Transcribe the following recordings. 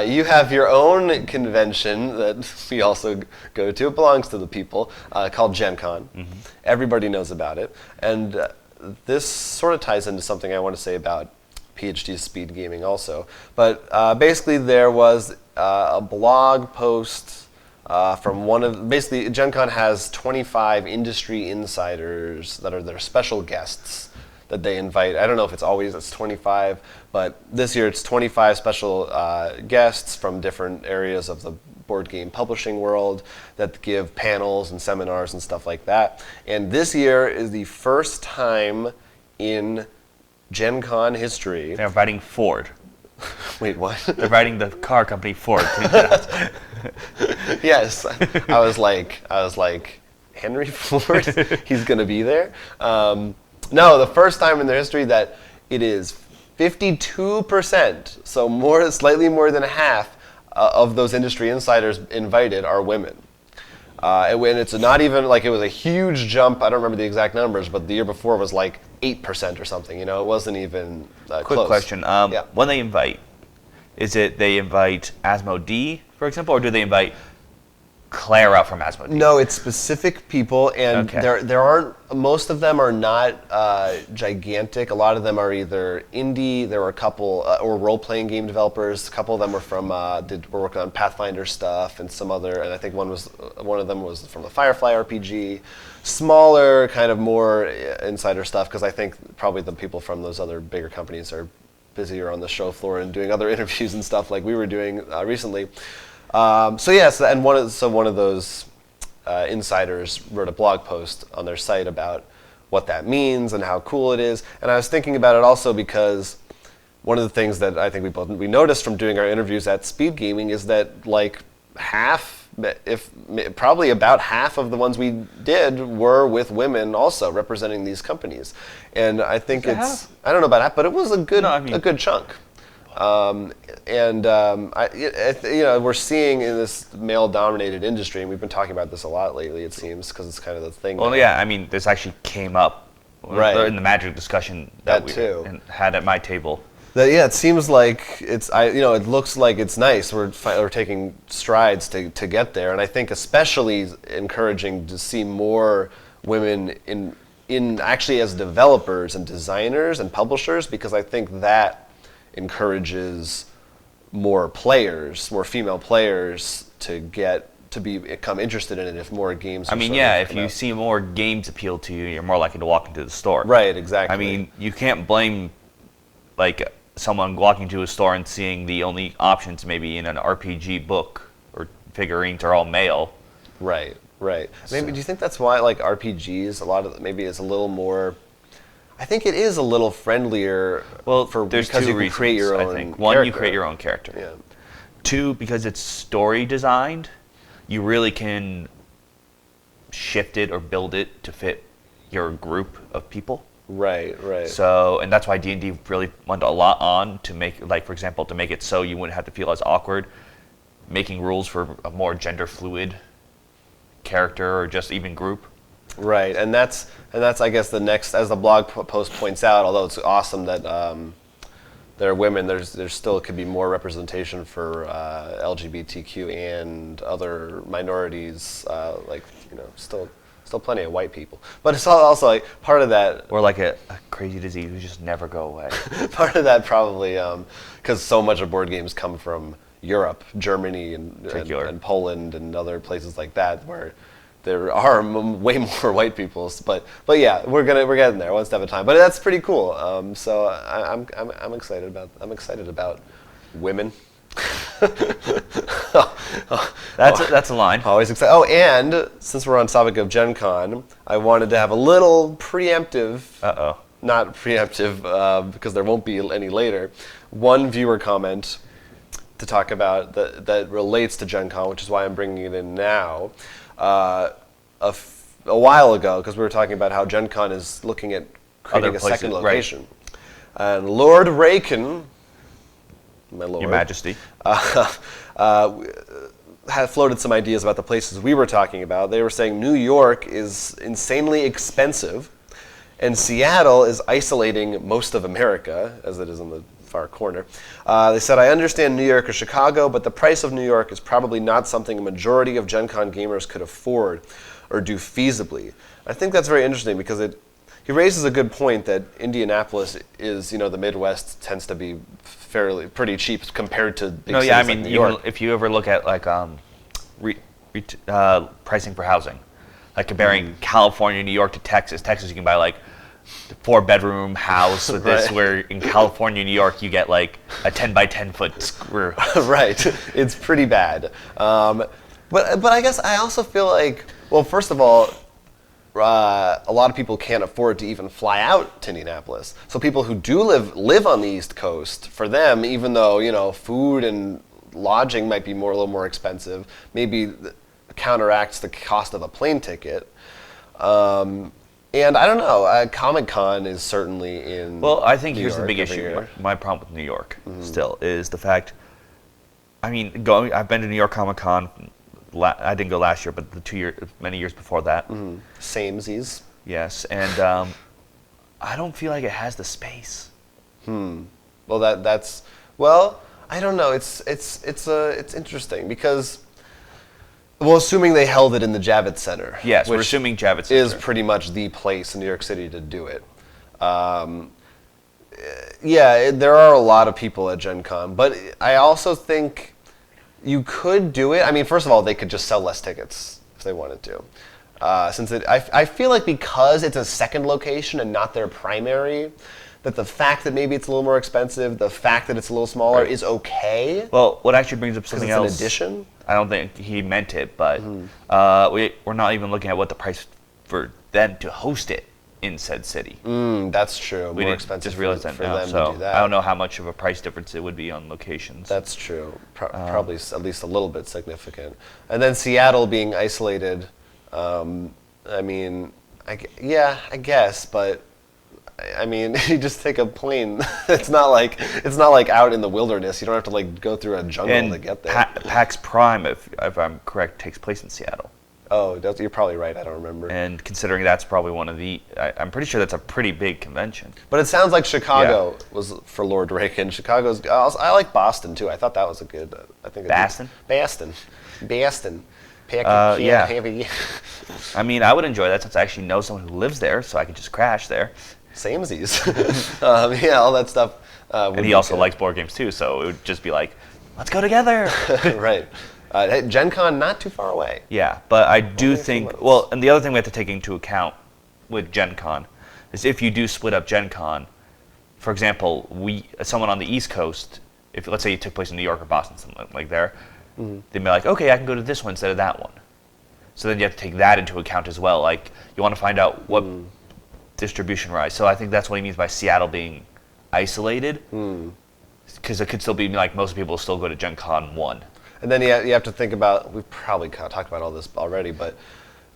you have your own convention that we also go to. It belongs to the people, called Gen Con. Mm-hmm. Everybody knows about it. And this sort of ties into something I want to say about PhD speed gaming also. But basically there was a blog post from basically Gen Con has 25 industry insiders that are their special guests that they invite. I don't know if it's 25, but this year it's 25 special guests from different areas of the board game publishing world that give panels and seminars and stuff like that. And this year is the first time in Gen Con history. They're inviting Ford. Wait, what? They're inviting the car company Ford. Yes, I was like, Henry Ford? He's gonna be there? No, the first time in their history that it is 52%, so slightly more than half of those industry insiders invited are women. And when it's not even like it was a huge jump, I don't remember the exact numbers, but the year before was like 8% or something. It wasn't even Quick close. question: when they invite, is it they invite Asmodee, for example, or do they invite Clara from Asmodee? No, it's specific people, and Okay. there aren't. Most of them are not gigantic. A lot of them are either indie. There were a couple, or role-playing game developers. A couple of them were from were working on Pathfinder stuff, and some other. And I think one of them was from the Firefly RPG. Smaller, kind of more insider stuff, because I think probably the people from those other bigger companies are busier on the show floor and doing other interviews and stuff like we were doing recently. So yes, and one of those insiders wrote a blog post on their site about what that means and how cool it is. And I was thinking about it also because one of the things that I think we noticed from doing our interviews at Speed Gaming is that like probably about half of the ones we did were with women also representing these companies. And I think I don't know about that, but it was a good chunk. We're seeing in this male-dominated industry, and we've been talking about this a lot lately, it seems, because it's kind of the thing. Well, yeah, I mean, this actually came up in the Magic discussion that we had at my table. It seems like it looks like it's nice. We're taking strides to get there, and I think especially encouraging to see more women in actually as developers and designers and publishers, because I think that encourages more female players to become interested in it if more games. If you see more games appeal to you, you're more likely to walk into the store. Right, exactly. I mean, you can't blame like someone walking to a store and seeing the only options maybe in an RPG book or figurines are all male. Right. Maybe do you think that's why like RPGs maybe is a little more? I think it is a little friendlier. Well, because two you can reasons, create your own. I think. One, you create your own character. Yeah. Two, because it's story designed, you really can shift it or build it to fit your group of people. Right. So, and that's why D&D really went a lot on to make, like, for example, to make it so you wouldn't have to feel as awkward, making rules for a more gender fluid character or just even group. Right, and that's I guess the next, as the blog post points out. Although it's awesome that there are women, there still could be more representation for LGBTQ and other minorities. Still plenty of white people, but it's also like part of that, or like a crazy disease who just never go away. Part of that probably because so much of board games come from Europe, Germany, and Poland and other places like that where there are way more white people, but yeah, we're getting there one step at a time. But that's pretty cool. So I'm excited about women. That's a line. Always excited. Oh, and since we're on topic of Gen Con, I wanted to have a little preemptive. Not preemptive because there won't be any later. One viewer comment to talk about that relates to Gen Con, which is why I'm bringing it in now. A while ago, because we were talking about how Gen Con is looking at creating a second location. Right. And Lord Raykin, my lord, Your Majesty, had floated some ideas about the places we were talking about. They were saying New York is insanely expensive, and Seattle is isolating most of America, as it is in the far corner. They said, I understand New York or Chicago, but the price of New York is probably not something a majority of Gen Con gamers could afford or do feasibly. I think that's very interesting because he raises a good point that Indianapolis is, the Midwest tends to be pretty cheap compared to big cities like New York. If you ever look at like pricing for housing, like comparing California, New York to Texas. Texas, you can buy like a 4-bedroom house with this, where in California, New York, you get like a 10 by 10 foot screw. Right, it's pretty bad. But I guess I also feel like, well, first of all, a lot of people can't afford to even fly out to Indianapolis. So people who do live on the East Coast, for them, even though food and lodging might be a little more expensive, maybe counteracts the cost of a plane ticket. And I don't know, Comic-Con is certainly in Well, I think New here's the York big every issue. year. My problem with New York still is the fact, I've been to New York Comic Con. I didn't go last year, but many years before that. Samesies. Yes, and I don't feel like it has the space. Well, I don't know. It's interesting because, well, assuming they held it in the Javits Center. Yes, we're which assuming Javits Center is pretty much the place in New York City to do it. Yeah, there are a lot of people at Gen Con, but I also think you could do it. I mean, first of all, they could just sell less tickets if they wanted to. I feel like because it's a second location and not their primary, that the fact that maybe it's a little more expensive, the fact that it's a little smaller is okay. Well, what actually brings up something it's else. an addition? I don't think he meant it, but we're not even looking at what the price for them to host it in said city. That's true. We more didn't expensive just realize for that now, them so to do that. I don't know how much of a price difference it would be on locations. That's true. Probably at least a little bit significant. And then Seattle being isolated. I mean, I guess, but I mean, you just take a plane. It's not like out in the wilderness. You don't have to like go through a jungle to get there. PAX Prime, if I'm correct, takes place in Seattle. Oh, you're probably right. I don't remember. And considering that's probably one of the, I'm pretty sure that's a pretty big convention. But it sounds like Chicago was for Lord Reagan. Chicago's. I like Boston too. I thought that was a good. I think. Boston. Boston. Yeah. I mean, I would enjoy that since I actually know someone who lives there, so I could just crash there. Samesies. Yeah, all that stuff. And he also likes board games too, so it would just be like, let's go together. Right. Hey, Gen Con not too far away. Yeah, but I do think, well, and the other thing we have to take into account with Gen Con is if you do split up Gen Con, for example, someone on the East Coast, if let's say it took place in New York or Boston, something like there, they'd be like, okay, I can go to this one instead of that one. So then you have to take that into account as well. Like, you want to find out what distribution rise. So I think that's what he means by Seattle being isolated, because it could still be like most people still go to Gen Con 1. And then you have to think about, we've probably talked about all this already, but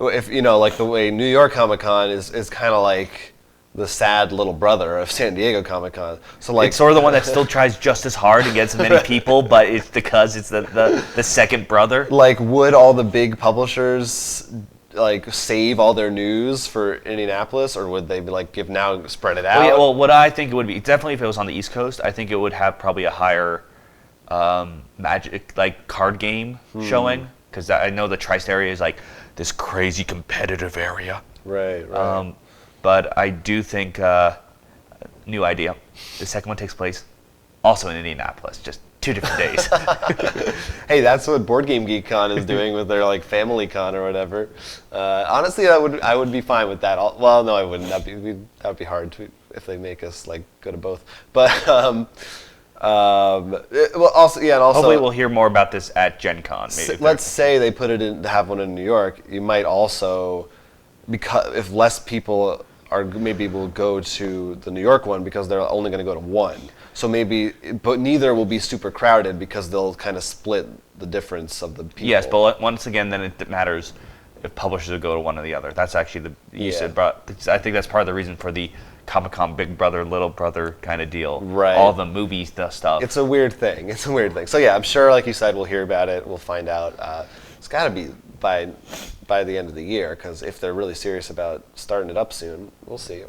if, like the way New York Comic Con is kind of like the sad little brother of San Diego Comic Con. So like, it's sort of the one that still tries just as hard and gets as many people, but it's because it's the second brother. Like, would all the big publishers like save all their news for Indianapolis, or would they be like spread it out? Well, what I think it would be, definitely if it was on the East Coast, I think it would have probably a higher Magic like card game showing, because I know the Tri-State area is like this crazy competitive area. Right. But I do think new idea. The second one takes place also in Indianapolis, just 2 different days. Hey, that's what Board Game Geek Con is doing with their like Family Con or whatever. Honestly, I would be fine with that. Well, no, I wouldn't. That would be hard if they make us like go to both. But well, also, yeah, and also hopefully we'll hear more about this at Gen Con. Let's say they put it in, have one in New York. You might also, because if less people maybe will go to the New York one because they're only going to go to one. So but neither will be super crowded because they'll kind of split the difference of the people. Yes, but once again, then it matters if publishers will go to one or the other. That's actually I think that's part of the reason for the Comic-Con Big Brother, Little Brother kind of deal. Right. All the movies, the stuff. It's a weird thing. So yeah, I'm sure, like you said, we'll hear about it. We'll find out. It's got to be by the end of the year, because if they're really serious about starting it up soon, we'll see.